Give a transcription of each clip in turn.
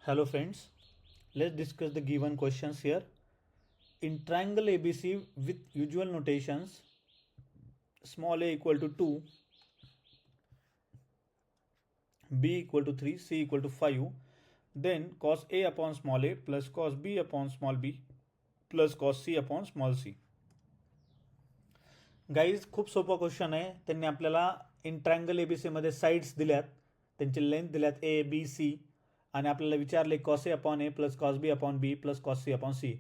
Hello friends, let's discuss the given questions here. In triangle ABC with usual notations, small a equal to 2, b equal to 3, c equal to 5, then cos a upon small a plus cos b upon small b plus cos c upon small c. Guys खूप सोपा question आहे. त्यांनी आपल्याला in triangle एबीसीमध्ये sides दिल्यात, त्यांची length दिल्यात ए B C, आणि आपल्याला विचारले cos A upon A plus cos B upon B plus cos C upon C.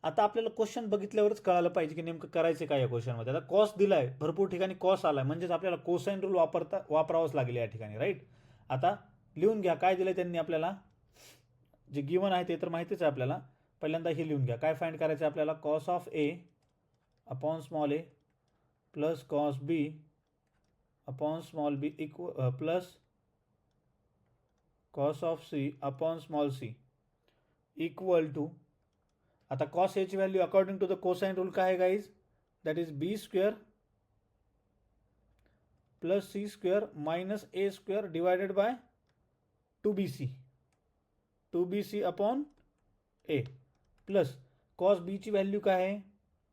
आता आपल्याला क्वेश्चन बघितल्यावरच कळालं पाहिजे की नेमकं करायचं काय या क्वेश्चनमध्ये. आता कॉस दिलाय, भरपूर ठिकाणी कॉस आलाय, म्हणजेच आपल्याला कोसाइन रूल वापरावंच लागेल या ठिकाणी, राईट. आता लिहून घ्या काय दिलंय त्यांनी आपल्याला. जे गिवन आहे ते तर माहितीच आहे आपल्याला. पहिल्यांदा हे लिहून घ्या. काय फाइंड करायचं आहे आपल्याला. Cos of A upon small a plus cos B upon small b plus cos of C upon small c equal to. आता कॉस एची value according to the cosine rule काय आहे guys, that is B square plus C square minus A square divided by 2bc upon A plus cos B ची value काय आहे.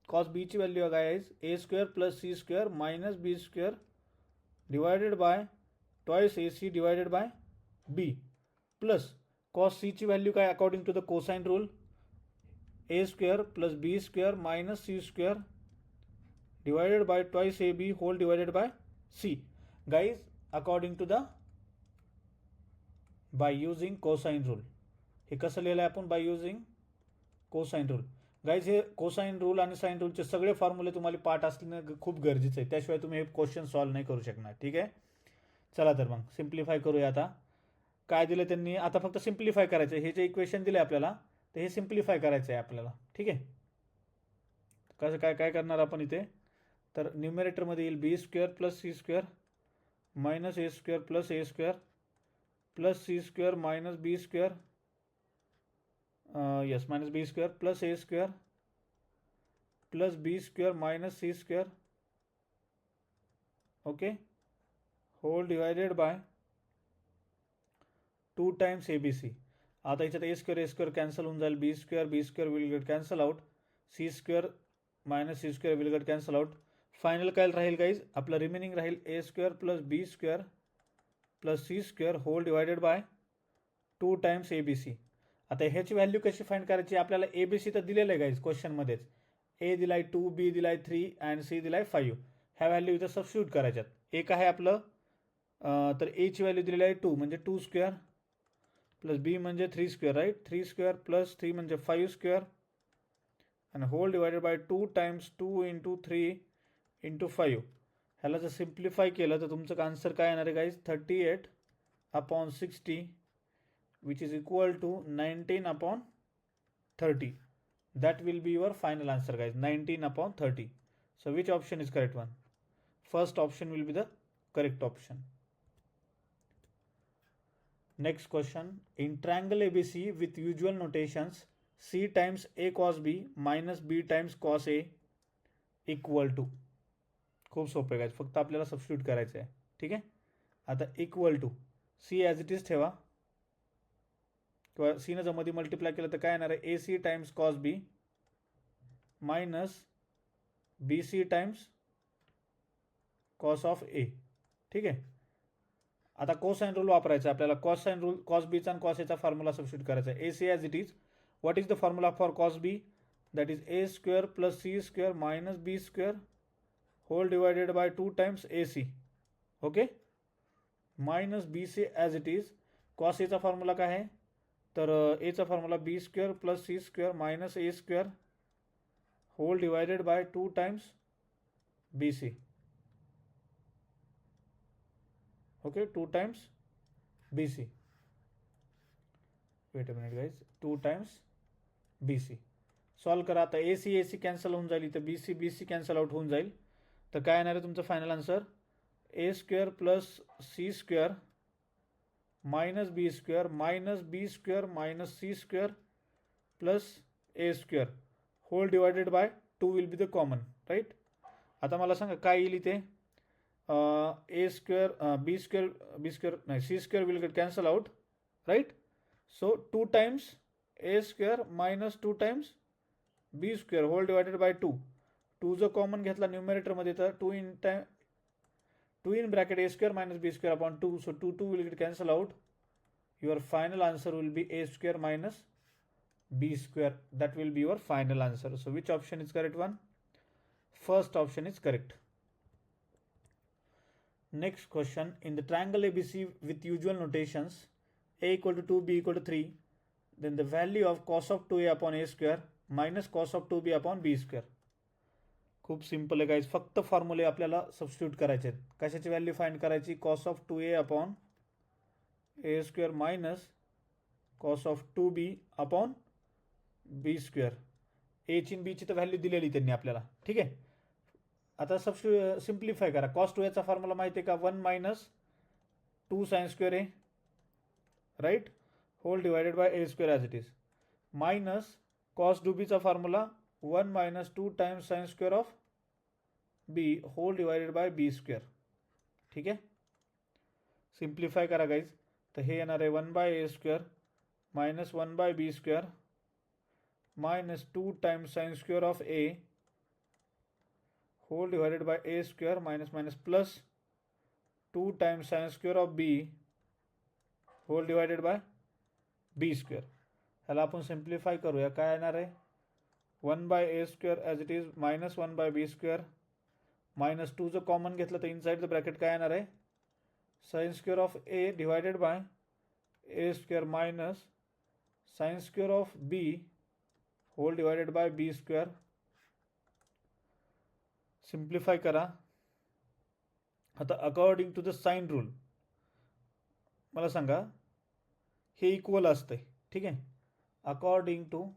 Cos B ची value काय आहे, A square plus C square minus B square divided by twice A C divided by B plus cos C ची value काय according to the cosine rule, A square plus B square minus C square divided by twice A B whole divided by C. Guys according to the by using cosine rule. हे कसं लिहिलं आहे आपण, by using cosine rule. Guys हे cosine rule आणि sign रूलचे सगळे फॉर्म्युले तुम्हाला पाठ असणं खूप गरजेचं आहे, त्याशिवाय तुम्ही हे क्वेश्चन सॉल्व्ह नाही करू शकणार. ठीक आहे, चला तर मग सिम्प्लिफाय करूया. आता काय दिलं त्यांनी, आता फक्त सिम्प्लिफाय करायचं आहे. हे जे इक्वेशन दिले आपल्याला तर हे सिम्प्लिफाय करायचं आहे आपल्याला. ठीक आहे, कसं काय काय करणार आपण इथे, तर न्यूमरेटरमध्ये येईल B square plus C square minus A square plus A square plus C square minus B square yes minus B square plus A square plus B square minus C square okay whole divided by 2 times A B C. आता याच्यात A square cancel होऊन जाईल, B square will get cancel out, C square minus C square will get cancel out. Final काय राहील guys, आपलं remaining राहील A square plus B square plus C square whole divided by 2 times A B C. आता ह्याची value कशी find करायची, आपल्याला ए B C तर दिलेलं आहे गाईज क्वेश्चनमध्येच. ए दिलाय 2, बी दिलाय 3 अँड सी दिलाय 5. ह्या व्हॅल्यू इथं सबस्टिट्यूट करायच्यात. एक आहे आपलं तर एची व्हॅल्यू दिलेली आहे 2 म्हणजे 2 स्क्वेअर प्लस बी म्हणजे 3 स्क्वेअर, राईट. 3 स्क्वेअर प्लस 3 म्हणजे 5 स्क्वेअर आणि whole divided by 2 times 2 into 3 into 5. ह्याला जर सिम्प्लिफाय केलं तर तुमचं आन्सर काय येणार आहे guys, 38 upon 60 which is equal to 19 upon 30. That will be your final answer guys, 19 upon 30. So which option is correct one? First option will be the correct option. Next question. In triangle ABC with usual notations, c times a cos b minus b times cos a equal to. खूप सोपं आहे, फक्त आपल्याला substitute करायचं आहे. ठीक आहे, आता equal to C as it is ठेवा, किंवा सीनं जर मध्ये मल्टिप्लाय केलं तर काय येणार आहे, A C times cos B minus B C times cos of A. ठीक आहे, आता कोसाइन रूल वापरायचा आपल्याला. कोसाइन रूल कॉस बीचा आणि कॉस एचा फॉर्म्युला सबस्टिट्यूट करायचा आहे. A C as it is. What is the formula for cos B, that is A square plus C square minus B square whole divided by 2 times A C. Okay, minus B C as it is. Cos एचा formula काय आहे, तर एचा formula B square plus C square minus A square whole divided by 2 times B C. Okay, 2 times B C. Wait a minute guys, 2 times B C. Solve करा. आता ए C cancel होऊन जाईल, इथं बी सी कॅन्सल आउट होऊन जाईल. तर काय येणार आहे तुमचं final answer, A square plus C square minus B square minus C square plus A square whole divided by 2 will be the common, right. आता मला सांगा काय येईल इथे, ए स्क्वेअर बी स्क्वेअर नाही C square will get cancel out, right. So 2 times A square minus 2 times B square whole divided by 2. 2 जो common घेतला न्यूमरेटरमध्ये तर 2 in bracket a square minus b square upon 2. So 2 will get cancel out. Your final answer will be a square minus b square. That will be your final answer. So which option is correct one? First option is correct. Next question. In the triangle ABC with usual notations, a equal to 2, b equal to 3, then the value of cos of 2a upon a square minus cos of 2b upon b square. खूप simple आहे guys. फक्त फॉर्म्युले आपल्याला substitute करायचे आहेत. कशाची value find करायची? Cos of 2a upon A square minus cos of 2b upon B square. एची आणि बीची तर व्हॅल्यू दिलेली त्यांनी आपल्याला. ठीक आहे. आता सिम्प्लिफाय करा. कॉस 2aचा फॉर्म्युला माहिती आहे का? 1 मायनस 2 साइन स्क्वेअर आहे, right, whole divided by A square as it is, minus cos 2bचा formula 1 minus 2 times sine square of B whole divided by B square. ठीक आहे. सिम्प्लिफाय करा गाईज. तर हे येणार आहे 1 by A square minus 1 by B square minus 2 times sine square of A whole divided by A square minus minus plus 2 times sine square of B whole divided by B square. ह्याला आपण simplify करूया. काय येणार आहे? 1 by A square as it is minus 1 by B square minus 2 जर common घेतलं तर inside the bracket काय येणार आहे? Sine square of A divided by A square minus sine square of B whole divided by B square. Simplify करा. आता according to the sine rule मला सांगा, हे इक्वल असतंय. ठीक आहे. अकॉर्डिंग टू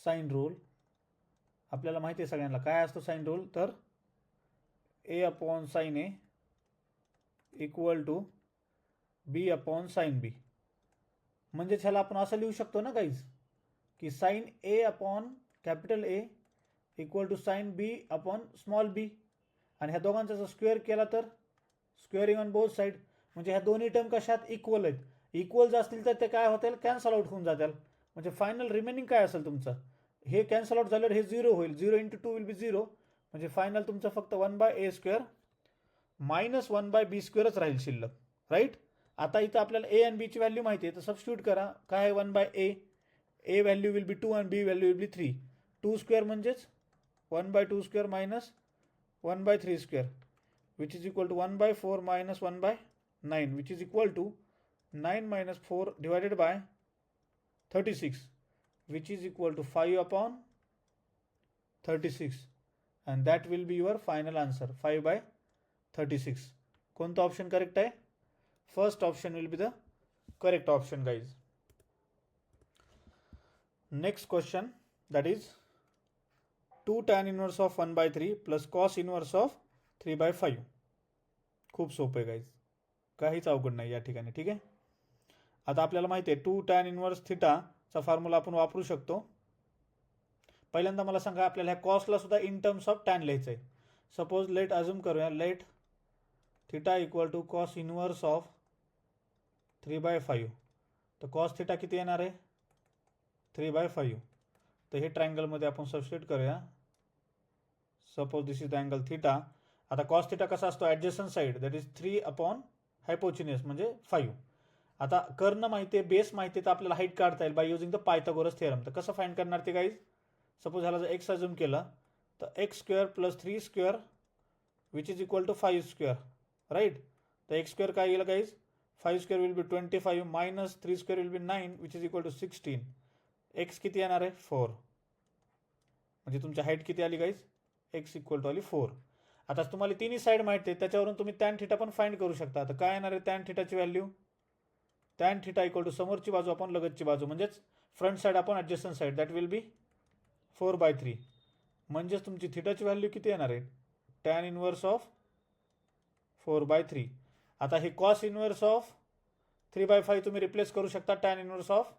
साइन रूल आपल्याला माहिती आहे सगळ्यांना काय असतो साइन रूल. तर A upon sine A equal to B upon sine B. म्हणजेच ह्याला आपण असं लिहू शकतो ना गाईज, की sine A upon capital A equal to sine B upon small b. आणि ह्या दोघांचा जर स्क्वेअर केला तर स्क्वेअरिंग ऑन बोथ साईड. म्हणजे ह्या दोन्ही टर्म कशात? इक्वल आहेत. इक्वल असतील तर ते काय होतील? कॅन्सल आउट होऊन जातील. म्हणजे फायनल रिमेनिंग काय असेल तुमचं? हे कॅन्सल आउट झाल्यावर हे 0 होईल. 0 इंटू 2 विल बी 0. म्हणजे फायनल तुमचं फक्त 1 by A square minus 1 by बी स्क्वेअरच राहील शिल्लक, राईट. आता इथं आपल्याला ए आणि बीची व्हॅल्यू माहिती आहे तर सबस्टिट्यूट करा. काय आहे? 1 by A. A value will be 2 आणि B value will be 3. 2 square म्हणजेच 1 by 2 square minus 1 by 3 square which is equal to 1 by 4 minus 1 by 9 which is equal to 9 minus 4 divided by 36 which is equal to 5 upon 36 and that will be your final answer 5 by 36. कोणता option correct आहे? First option will be the correct option guys. Next question that is 2 tan inverse of 1 by 3 plus cos inverse of 3 by 5. खूप सोपं आहे guys, काहीच अवघड नाही या ठिकाणी. ठीक आहे. आता आपल्याला माहिती आहे 2 tan inverse थिटा चा फॉर्म्युला आपण वापरू शकतो. पहिल्यांदा मला सांगा, आपल्याला ह्या कॉसला सुद्धा इन टर्म्स ऑफ टॅन लिहायचं आहे. सपोज लेट अज्युम करूया, let theta equal to cos inverse of 3 by 5. तर कॉस थिटा किती येणार आहे? 3 by 5. तर हे ट्रायंगलमध्ये आपण सबस्टिट्यूट करूया. Suppose this is the angle theta. आता कॉस थिटा कसा असतो? Adjacent side, that is 3 upon hypotenuse म्हणजे 5. आता कर्ण माहिती आहे, बेस माहिती आहे, तर आपल्याला हाईट काढता येईल by using the Pythagoras theorem. तर कसं फाइंड करणार ते गाईज? सपोज ह्याला जर एक्स अज्युम केलं तर x square plus 3 square which is equal to 5 square, right. तर एक्स स्क्वेअर काय येईल guys? 5 square will be 25 minus 3 square will be 9 which is equal to 16. X किती येणार आहे? 4. म्हणजे तुमची हाईट किती आली गाईज? एक्स इक्वल टू आली 4. आता तुम्हाला तिन्ही साईड माहिती आहे, त्याच्यावरून तुम्ही टॅन थिटा पण फाइंड करू शकता. तर काय येणार आहे टॅन थिटाची value? Tan theta equal to समोरची बाजू आपण लगतची बाजू म्हणजेच फ्रंट साईड आपण adjacent side, that will be 4 by 3. म्हणजेच तुमची थिटाची व्हॅल्यू किती येणार आहे? Tan inverse of 4 by 3. आता हे कॉस इनवर्स ऑफ 3 by 5 तुम्ही रिप्लेस करू शकता टॅन इनवर्स ऑफ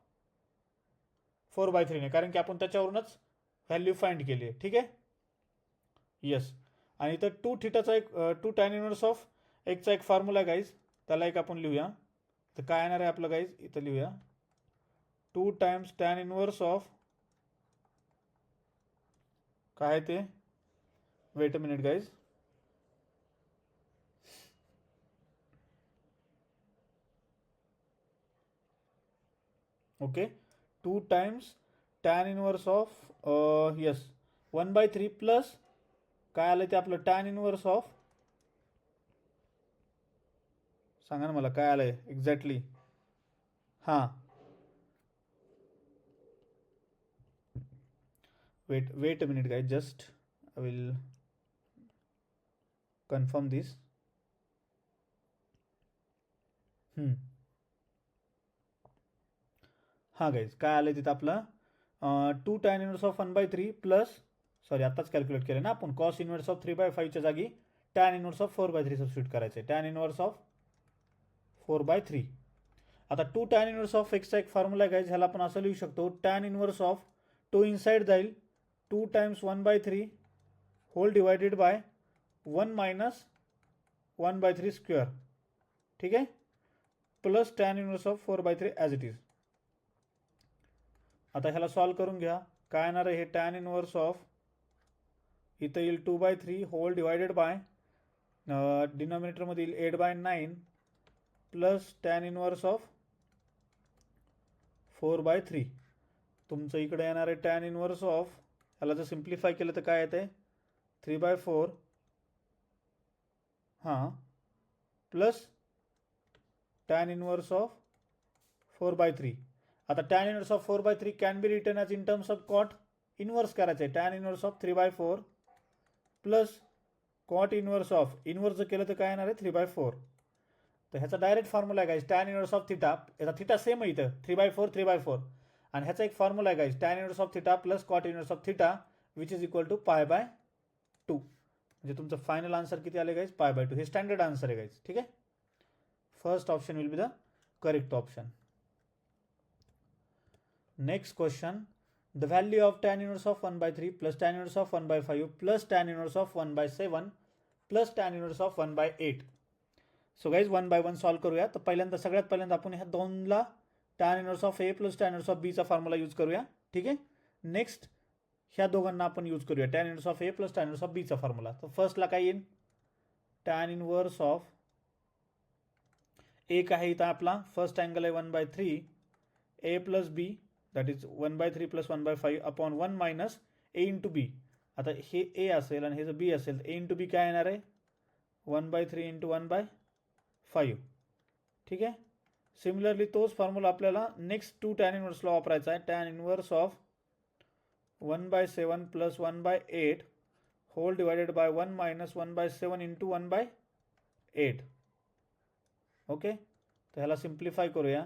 4 by 3 ने, कारण की आपण त्याच्यावरूनच व्हॅल्यू फाइंड केली आहे. ठीक आहे. येस. आणि इथं 2 थिटाचा एक 2 टॅन इनवर्स ऑफ एकचा एक फॉर्म्युला गाईज, त्याला एक आपण लिहूया. तर काय येणार आहे आपलं गाईज, इथं लिहूया 2 टाइम्स टॅन इनवर्स ऑफ, काय ते, wait a minute guys, okay 2 times tan inverse of yes 1/3 plus काय आलं ते आपलं टॅन इनवर्स ऑफ, सांगा ना मला काय आलंय एक्झॅक्टली. हां wait a minute guys, just I will confirm this. हां गाईज काय आलं तिथं आपलं 2 tan inverse of 1/3 plus, sorry आत्ताच कॅल्क्युलेट केलं ना आपण, कॉस इनवर्स ऑफ 3/5च्या जागी टॅन इनवर्स ऑफ 4/3 सबस्टिट्यूट करायचं आहे, टॅन इनवर्स ऑफ 4/3. आता 2 टॅन इनवर्स ऑफ एक्सचा एक फॉर्म्युला आहे गाईज, ह्याला आपण असं लिहू शकतो, tan inverse of, two inside जाईल 2 times 1/3 whole divided by 1 minus 1/3 square, ठीक आहे, plus tan inverse of 4/3 as it is. आता ह्याला सॉल्व करून घ्या, काय येणार आहे हे टॅन इनवर्स ऑफ, इथं येईल 2/3 होल डिवायडेड बाय, डिनॉमिनेटरमध्ये येईल 8/9 प्लस टॅन इनवर्स ऑफ 4/3. तुमचं इकडे येणार आहे टॅन इनवर्स ऑफ, ह्याला जर सिम्प्लिफाय केलं तर काय येते 3/4, हां, प्लस टॅन इनवर्स ऑफ 4/3. आता tan inverse of 4/3 can be written as in terms of cot inverse करायचं आहे, tan inverse of 3/4 plus cot inverse of, inverse जर केलं तर काय येणार आहे 3/4. तर ह्याचा डायरेक्ट फॉर्म्युला आहे guys tan inverse of theta, याचा थिटा सेम आहे इथं 3/4 आणि ह्याचा एक फॉर्म्युला आहे guys tan inverse of theta plus cot inverse of theta which is equal to π/2. म्हणजे तुमचं फायनल आन्सर किती आले गाईज π/2. हे स्टँडर्ड आन्सर आहे गाईज, ठीक आहे. First option will be the correct option. Next question, the value of tan inverse of 1/3 plus tan inverse of 1/5 plus tan inverse of 1/7 plus tan inverse of 1/8. So guys 1 by 1 solve करूया. तर पहिल्यांदा सगळ्यात पहिल्यांदा आपण ह्या दोनला tan inverse of A plus tan inverse of बीचा formula use करूया, ठीक आहे. नेक्स्ट ह्या दोघांना आपण यूज करूया tan inverse of A plus tan inverse of बीचा फॉर्म्युला. तर फर्स्टला काय येईल टॅन इनवर्स ऑफ एक आहे इथं आपला फर्स्ट अँगल आहे 1/3 A plus B that is 1/3 plus 1/5 upon 1 minus A into B. आता हे ए असेल आणि हे जर बी असेल ए इंटू बी काय येणार आहे 1/3 इंटू 1/5, ठीक आहे. सिमिलरली तोच फॉर्म्युला आपल्याला नेक्स्ट 2 टॅन इनवर्सला वापरायचा आहे, tan inverse of 1/7 plus 1/8 whole divided by 1 minus 1/7 into 1/8. Okay, तर ह्याला सिम्प्लिफाय करूया.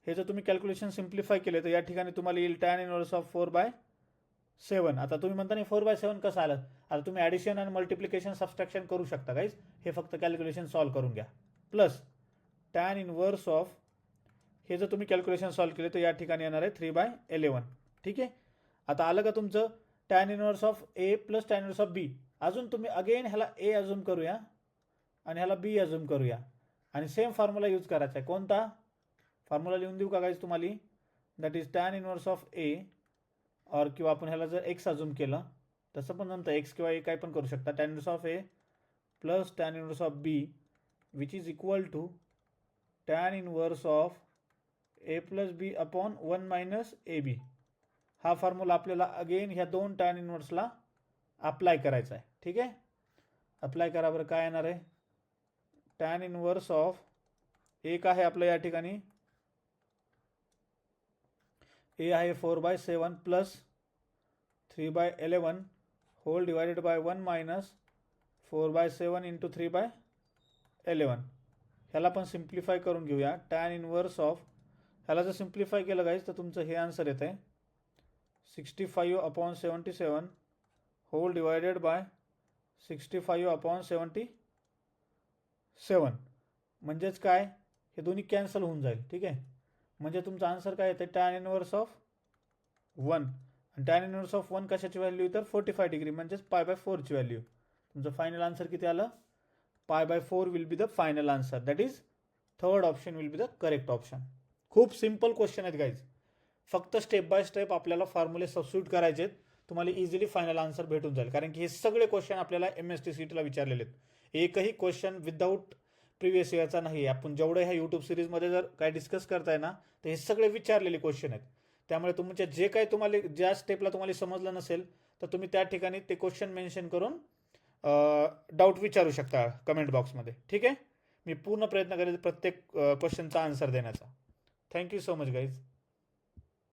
हे जर तुम्ही कॅल्क्युलेशन सिम्प्लिफाय केले तर या ठिकाणी तुम्हाला येईल टॅन इनवर्स ऑफ 4/7. आता तुम्ही म्हणता नाही 4/7 कसं आलं, आता तुम्ही ॲडिशन आणि मल्टिप्लिकेशन सबस्ट्रॅक्शन करू शकता गाईज, हे फक्त कॅल्क्युलेशन सॉल्व करून घ्या. प्लस टॅन इनवर्स ऑफ, हे जर तुम्ही कॅल्क्युलेशन सॉल्व केले तर या ठिकाणी येणार आहे 3/11, ठीक आहे. आता आलं का तुमचं tan inverse of A plus tan inverse of B. अजून तुम्ही अगेन ह्याला ए अजूम करूया आणि ह्याला बी अजूम करूया आणि सेम फॉर्म्युला यूज करायचा आहे. कोणता फॉर्म्युला लिहून देऊ का गाईज तुम्हाला, that is tan inverse of A, और किंवा आपण ह्याला जर एक्स अजूम केलं तसं पण जमतं, एक्स किंवा ए काय पण करू शकता. Tan inverse of A plus tan inverse of B which is equal to tan inverse of A plus B upon 1 minus A B. हा फॉर्म्युला आपल्याला अगेन ह्या दोन टॅन इनवर्सला अप्लाय करायचा आहे, ठीक आहे. अप्लाय करा बरं, काय येणार आहे टॅन इनवर्स ऑफ एक आहे आपलं या ठिकाणी ए आहे 4/7 plus 3/11 whole divided by 1 minus 4/7 into 3/11. ह्याला पण सिम्प्लिफाय करून घेऊया. टॅन इनवर्स ऑफ, ह्याला जर सिम्प्लिफाय केलं गाईज तर तुमचं हे आन्सर येतं आहे 65/77 होल डिवायडेड बाय 65/77. म्हणजेच काय, हे दोन्ही कॅन्सल होऊन जाईल, ठीक आहे. म्हणजे तुमचा आन्सर काय येते टॅन इनवर्स ऑफ 1, आणि टॅन इनवर्स ऑफ 1 कशाची व्हॅल्यू तर 45 डिग्री म्हणजेच π/4 ची व्हॅल्यू. तुमचं फायनल आन्सर किती आलं π/4 will be the final answer, that is third option will be the correct option. खूप सिम्पल क्वेश्चन आहेत गाईज. फक्त स्टेप बाय स्टेप आपल्याला फॉर्म्युले सबस्टिट्यूट करायचे आहेत. तुम्हाला इझिली फायनल आन्सर भेटून जाईल. कारण की हे सगळे क्वेश्चन आपल्याला MSTCTला विचारलेले आहेत. एकही क्वेश्चन विदाऊट प्रिव्हियस इयरचा नाही आहे. आपण जेवढं ह्या यूट्यूब सिरीजमध्ये जर काय डिस्कस करताय ना, तर हे सगळे विचारलेले क्वेश्चन आहेत. त्यामुळे तुमच्या जे काही तुम्हाला ज्या स्टेपला तुम्हाला समजलं नसेल तर तुम्ही त्या ठिकाणी ते क्वेश्चन मेन्शन करून डाऊट विचारू शकता कमेंट बॉक्समध्ये. ठीक आहे. मी पूर्ण प्रयत्न करेल प्रत्येक क्वेश्चनचा आन्सर देण्याचा. Thank you so much guys.